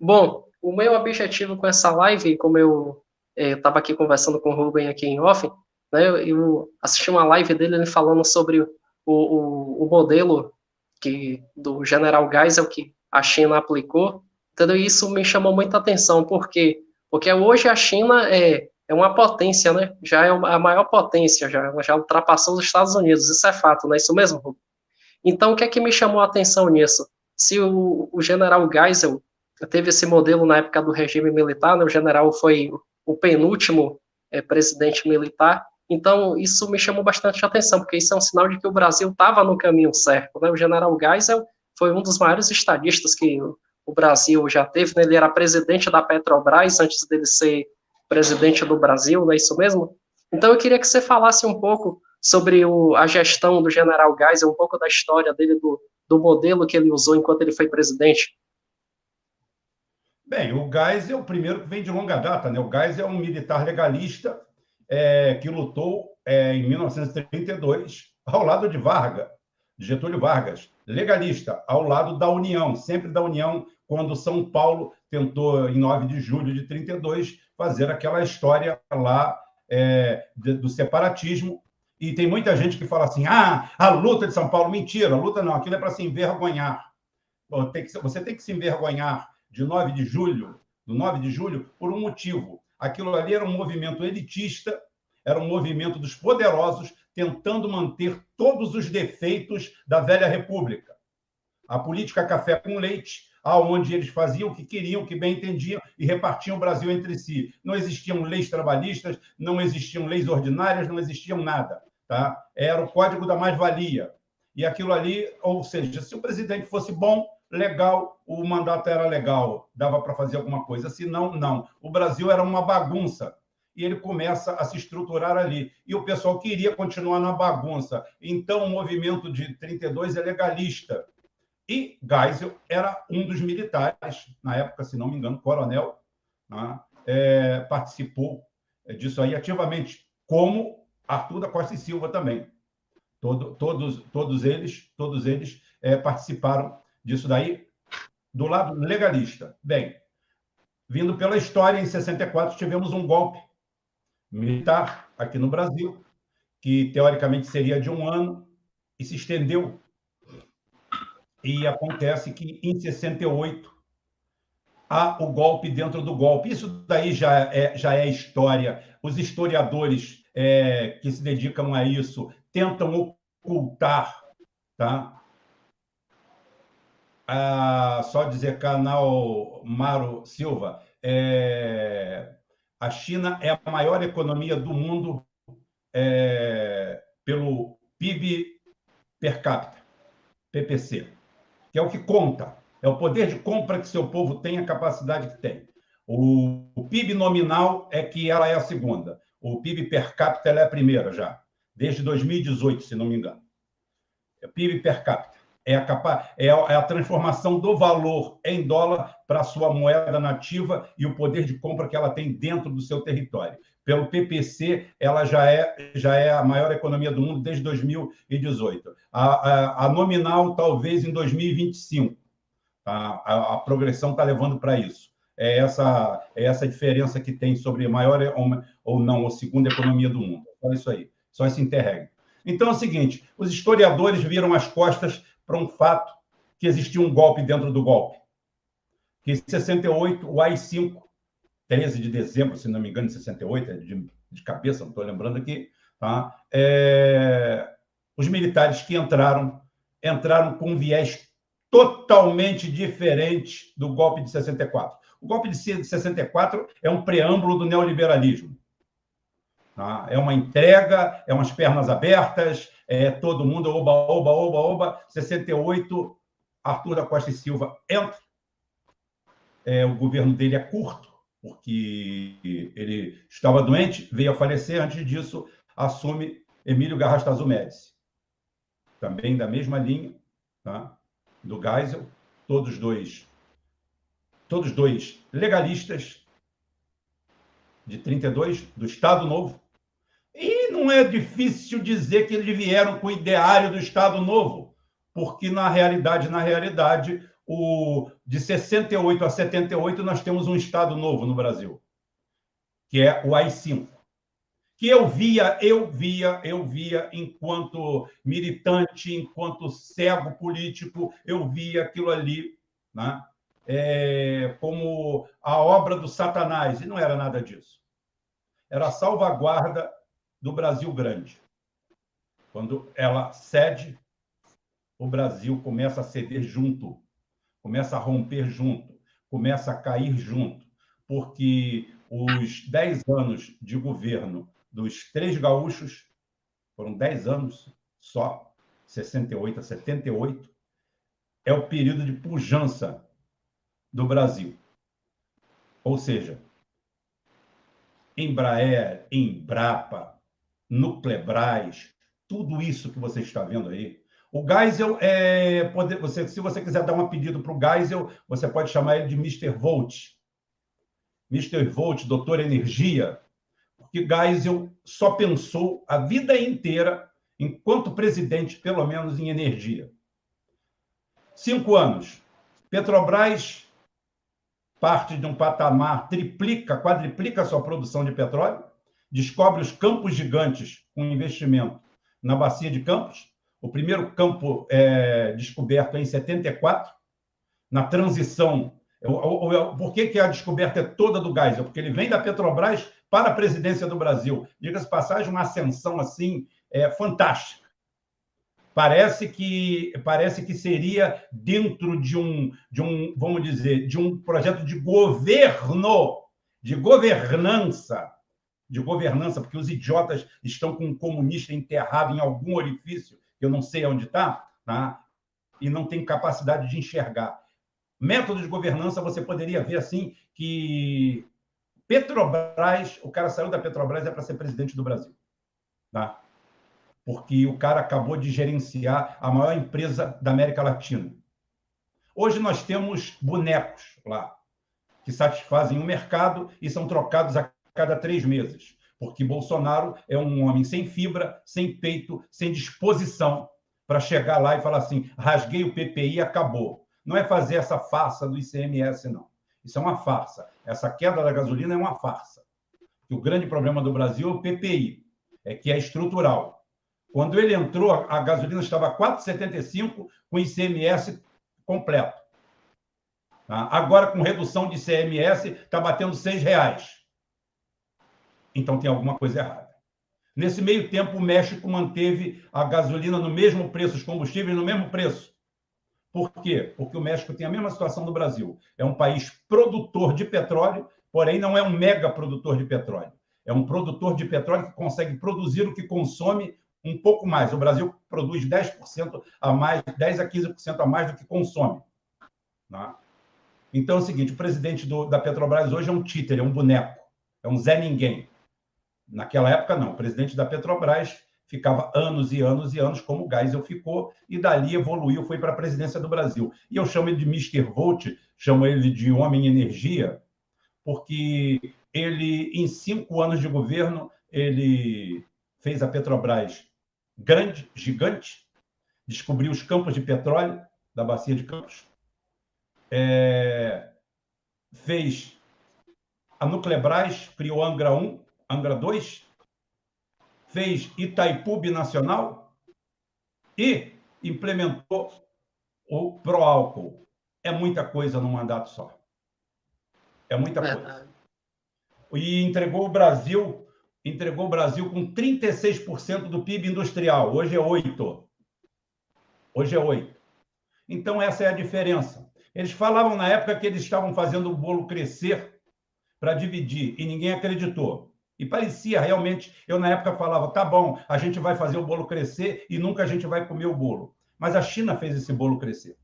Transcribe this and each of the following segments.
Bom, o meu objetivo com essa live, como eu estava aqui conversando com o Ruben aqui em off, né, eu assisti uma live dele ele falando sobre o modelo do General Geisel que a China aplicou, entendeu? E isso me chamou muita atenção, por quê? Porque hoje a China é uma potência, né? Já é a maior potência, já ultrapassou os Estados Unidos, isso é fato, não é isso mesmo, Ruben? Então, o que é que me chamou a atenção nisso? Se o general Geisel teve esse modelo na época do regime militar, né? O general foi o penúltimo presidente militar, então isso me chamou bastante atenção, porque isso é um sinal de que o Brasil estava no caminho certo. Né? O general Geisel foi um dos maiores estadistas que o Brasil já teve, né? Ele era presidente da Petrobras antes dele ser presidente do Brasil, não é isso mesmo? Então eu queria que você falasse um pouco sobre a gestão do general Geisel, um pouco da história dele, do modelo que ele usou enquanto ele foi presidente. Bem, o Geisel é o primeiro que vem de longa data, né? O Geisel é um militar legalista que lutou em 1932 ao lado de Vargas, de Getúlio Vargas, legalista, ao lado da União, sempre da União, quando São Paulo tentou, em 9 de julho de 32, fazer aquela história lá do separatismo. E tem muita gente que fala assim, a luta de São Paulo, mentira, a luta não, aquilo é para se envergonhar. Você tem que se envergonhar de 9 de julho, do 9 de julho, por um motivo. Aquilo ali era um movimento elitista, era um movimento dos poderosos tentando manter todos os defeitos da velha república. A política café com leite, aonde eles faziam o que queriam, o que bem entendiam e repartiam o Brasil entre si. Não existiam leis trabalhistas, não existiam leis ordinárias, não existiam nada. Tá? Era o código da mais-valia. E aquilo ali, ou seja, se o presidente fosse bom, legal, o mandato era legal, dava para fazer alguma coisa. Se não, não. O Brasil era uma bagunça. E ele começa a se estruturar ali. E o pessoal queria continuar na bagunça. Então, o movimento de 32 é legalista. E Geisel era um dos militares, na época, se não me engano, coronel, né? Participou disso aí ativamente, como Arthur da Costa e Silva também. Todos eles participaram disso daí do lado legalista. Bem, vindo pela história, em 64 tivemos um golpe militar aqui no Brasil, que teoricamente seria de um ano, e se estendeu. E acontece que, em 68, há o golpe dentro do golpe. Isso daí já é história. Os historiadores que se dedicam a isso tentam ocultar, tá? Só dizer, canal Maro Silva, a China é a maior economia do mundo pelo PIB per capita, PPC, que é o que conta, é o poder de compra que seu povo tem, a capacidade que tem. O PIB nominal é que ela é a segunda, o PIB per capita ela é a primeira já, desde 2018, se não me engano. É o PIB per capita. É a transformação do valor em dólar para a sua moeda nativa e o poder de compra que ela tem dentro do seu território. Pelo PPC, ela já é a maior economia do mundo desde 2018. A nominal, talvez, em 2025. A progressão está levando para isso. É essa diferença que tem sobre maior ou não, ou segunda economia do mundo. Só isso aí, só esse interregno. Então é o seguinte, os historiadores viram as costas para um fato que existia um golpe dentro do golpe. Que em 68, o AI-5, 13 de dezembro, se não me engano, de 68, de cabeça, não estou lembrando aqui, tá? Os militares que entraram com um viés totalmente diferente do golpe de 64. O golpe de 64 é um preâmbulo do neoliberalismo. Tá? É uma entrega, é umas pernas abertas, todo mundo oba, oba, oba, oba. 68, Arthur da Costa e Silva entra. O governo dele é curto, porque ele estava doente, veio a falecer. Antes disso, assume Emílio Garrastazu Médici, também da mesma linha, tá? Do Geisel, todos dois legalistas, de 32, do Estado Novo. E não é difícil dizer que eles vieram com o ideário do Estado Novo, porque, na realidade, de 68 a 78, nós temos um Estado novo no Brasil, que é o AI-5, que eu via enquanto militante, enquanto cego político, eu via aquilo ali, né? Como a obra do Satanás, e não era nada disso. Era a salvaguarda do Brasil grande. Quando ela cede, o Brasil começa a ceder junto, começa a romper junto, começa a cair junto, porque os 10 anos de governo dos três gaúchos, foram 10 anos só, 68 a 78, é o período de pujança do Brasil. Ou seja, Embraer, Embrapa, Nuclebras, tudo isso que você está vendo aí. O Geisel, se você quiser dar um pedido para o Geisel, você pode chamar ele de Mr. Volt. Mr. Volt, Doutor Energia, porque Geisel só pensou a vida inteira, enquanto presidente, pelo menos em energia. 5 anos. Petrobras parte de um patamar, triplica, quadriplica a sua produção de petróleo, descobre os campos gigantes com investimento na Bacia de Campos. O primeiro campo descoberto é em 74, na transição. Por que a descoberta é toda do Geisel? Porque ele vem da Petrobras para a presidência do Brasil. Diga-se de passagem, uma ascensão assim fantástica. Parece que seria dentro de um, vamos dizer, de um projeto de governo, de governança, porque os idiotas estão com um comunista enterrado em algum orifício, que eu não sei onde está, tá? E não tem capacidade de enxergar. Método de governança, você poderia ver assim que Petrobras, o cara saiu da Petrobras para ser presidente do Brasil, tá? Porque o cara acabou de gerenciar a maior empresa da América Latina. Hoje nós temos bonecos lá, que satisfazem o mercado e são trocados a cada 3 meses, porque Bolsonaro é um homem sem fibra, sem peito, sem disposição para chegar lá e falar assim, rasguei o PPI e acabou. Não é fazer essa farsa do ICMS, não. Isso é uma farsa. Essa queda da gasolina é uma farsa. E o grande problema do Brasil é o PPI, que é estrutural. Quando ele entrou, a gasolina estava a 4,75 com ICMS completo. Agora, com redução de ICMS, está batendo R$6. Então, tem alguma coisa errada. Nesse meio tempo, o México manteve a gasolina no mesmo preço, os combustíveis no mesmo preço. Por quê? Porque o México tem a mesma situação do Brasil. É um país produtor de petróleo, porém não é um mega produtor de petróleo. É um produtor de petróleo que consegue produzir o que consome um pouco mais. O Brasil produz 10% a mais, 10 a 15% a mais do que consome. Né? Então é o seguinte, o presidente da Petrobras hoje é um títere, é um boneco, é um Zé Ninguém. Naquela época, não. O presidente da Petrobras ficava anos e anos e anos, como o Geisel ficou, e dali evoluiu, foi para a presidência do Brasil. E eu chamo ele de Mr. Volt, chamo ele de Homem Energia, porque ele, em 5 anos de governo, ele fez a Petrobras grande, gigante, descobriu os campos de petróleo da Bacia de Campos, fez a Nuclebras, criou Angra 1, Angra 2, fez Itaipu Binacional e implementou o pró-álcool. É muita coisa num mandato só. É muita coisa. E entregou o Brasil com 36% do PIB industrial. Hoje é 8%. Hoje é 8%. Então, essa é a diferença. Eles falavam na época que eles estavam fazendo o bolo crescer para dividir, e ninguém acreditou. E parecia realmente, eu na época falava, tá bom, a gente vai fazer o bolo crescer e nunca a gente vai comer o bolo. Mas a China fez esse bolo crescer.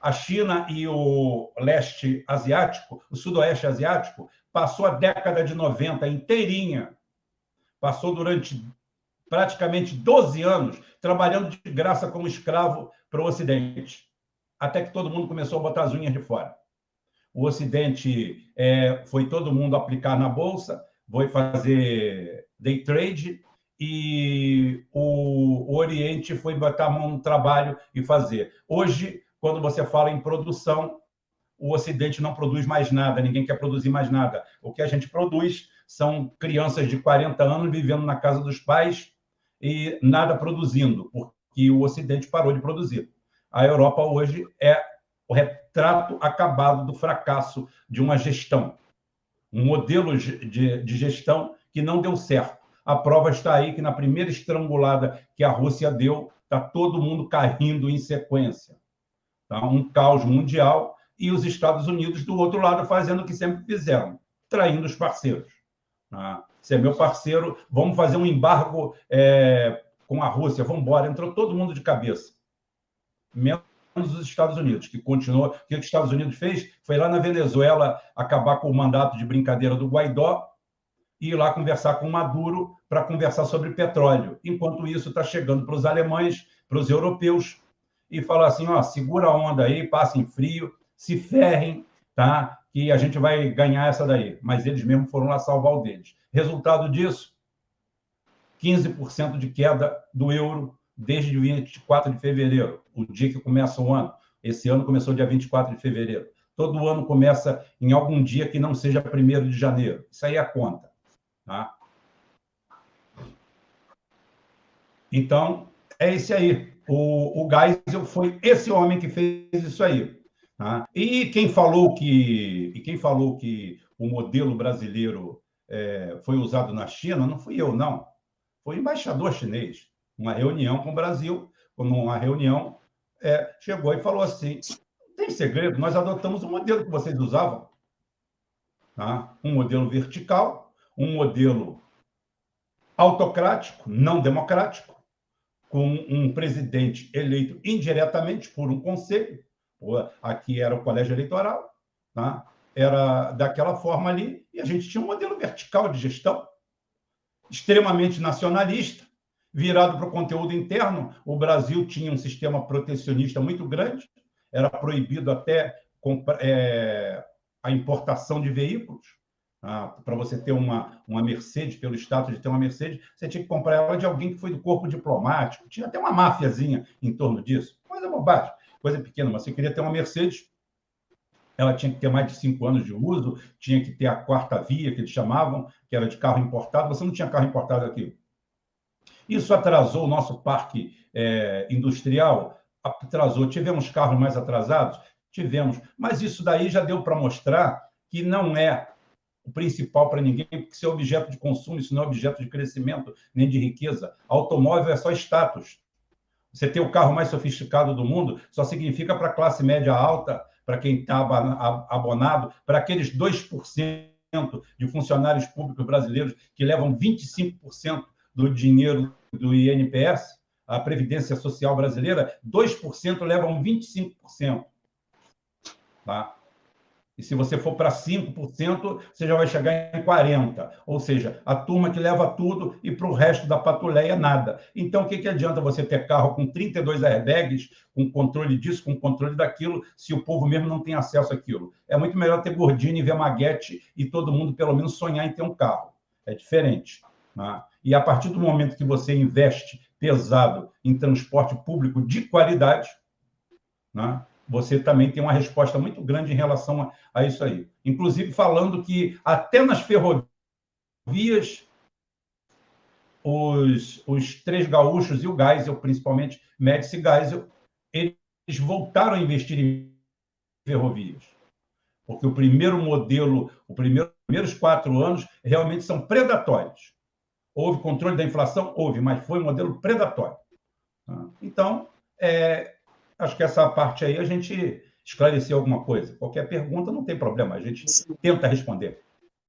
A China e o leste asiático, o sudoeste asiático, passou a década de 90 inteirinha, passou durante praticamente 12 anos trabalhando de graça como escravo para o Ocidente, até que todo mundo começou a botar as unhas de fora. O Ocidente foi todo mundo aplicar na Bolsa, foi fazer day trade, e o Oriente foi botar a mão no trabalho e fazer. Hoje, quando você fala em produção, o Ocidente não produz mais nada, ninguém quer produzir mais nada. O que a gente produz são crianças de 40 anos vivendo na casa dos pais e nada produzindo, porque o Ocidente parou de produzir. A Europa hoje é o retrato acabado do fracasso de uma gestão, um modelo de gestão que não deu certo. A prova está aí que na primeira estrangulada que a Rússia deu, está todo mundo caindo em sequência. Tá? Um caos mundial e os Estados Unidos do outro lado fazendo o que sempre fizeram, traindo os parceiros. Tá? Você é meu parceiro, vamos fazer um embargo com a Rússia, vamos embora. Entrou todo mundo de cabeça, menos os Estados Unidos, que continuou. O que os Estados Unidos fez foi lá na Venezuela acabar com o mandato de brincadeira do Guaidó e ir lá conversar com o Maduro para conversar sobre petróleo. Enquanto isso, está chegando para os alemães, para os europeus, e falar assim, ó, segura a onda aí, passem frio, se ferrem, tá? Que a gente vai ganhar essa daí. Mas eles mesmos foram lá salvar o deles. Resultado disso, 15% de queda do euro desde 24 de fevereiro, o dia que começa o ano. Esse ano começou dia 24 de fevereiro. Todo ano começa em algum dia que não seja 1º de janeiro. Isso aí é a conta. Tá? Então, é esse aí. O Geisel foi esse homem que fez isso aí. Tá? E quem falou que o modelo brasileiro foi usado na China, não fui eu, não. Foi o embaixador chinês. Uma reunião com o Brasil, uma reunião, chegou e falou assim, não tem segredo, nós adotamos o modelo que vocês usavam. Tá? Um modelo vertical, um modelo autocrático, não democrático, com um presidente eleito indiretamente por um conselho, aqui era o colégio eleitoral, tá? Era daquela forma ali, e a gente tinha um modelo vertical de gestão, extremamente nacionalista, virado para o conteúdo interno. O Brasil tinha um sistema protecionista muito grande, era proibido até a importação de veículos. Para você ter uma Mercedes, pelo status de ter uma Mercedes, você tinha que comprar ela de alguém que foi do corpo diplomático. Tinha até uma máfiazinha em torno disso. Coisa bobagem, coisa pequena, mas você queria ter uma Mercedes, ela tinha que ter mais de 5 anos de uso, tinha que ter a 4ª via, que eles chamavam, que era de carro importado. Você não tinha carro importado aqui. Isso atrasou o nosso parque industrial, atrasou. Tivemos carros mais atrasados? Tivemos. Mas isso daí já deu para mostrar que não é o principal para ninguém, porque isso é objeto de consumo, isso não é objeto de crescimento nem de riqueza. Automóvel é só status. Você ter o carro mais sofisticado do mundo só significa para a classe média alta, para quem está abonado, para aqueles 2% de funcionários públicos brasileiros que levam 25% do dinheiro do INPS, a Previdência Social brasileira, 2% levam 25%. Tá? E se você for para 5%, você já vai chegar em 40%. Ou seja, a turma que leva tudo e para o resto da patuleia, nada. Então, o que adianta você ter carro com 32 airbags, com controle disso, com controle daquilo, se o povo mesmo não tem acesso àquilo? É muito melhor ter Gordini, ver Maguete e todo mundo, pelo menos, sonhar em ter um carro. É diferente. Né? E a partir do momento que você investe pesado em transporte público de qualidade, né? Você também tem uma resposta muito grande em relação a isso aí. Inclusive falando que até nas ferrovias, os três gaúchos e o Geisel, principalmente Médici e Geisel, eles voltaram a investir em ferrovias. Porque o primeiro modelo, os primeiros 4 anos, realmente são predatórios. Houve controle da inflação? Houve, mas foi um modelo predatório. Então, acho que essa parte aí a gente esclareceu alguma coisa. Qualquer pergunta, não tem problema, a gente tenta responder.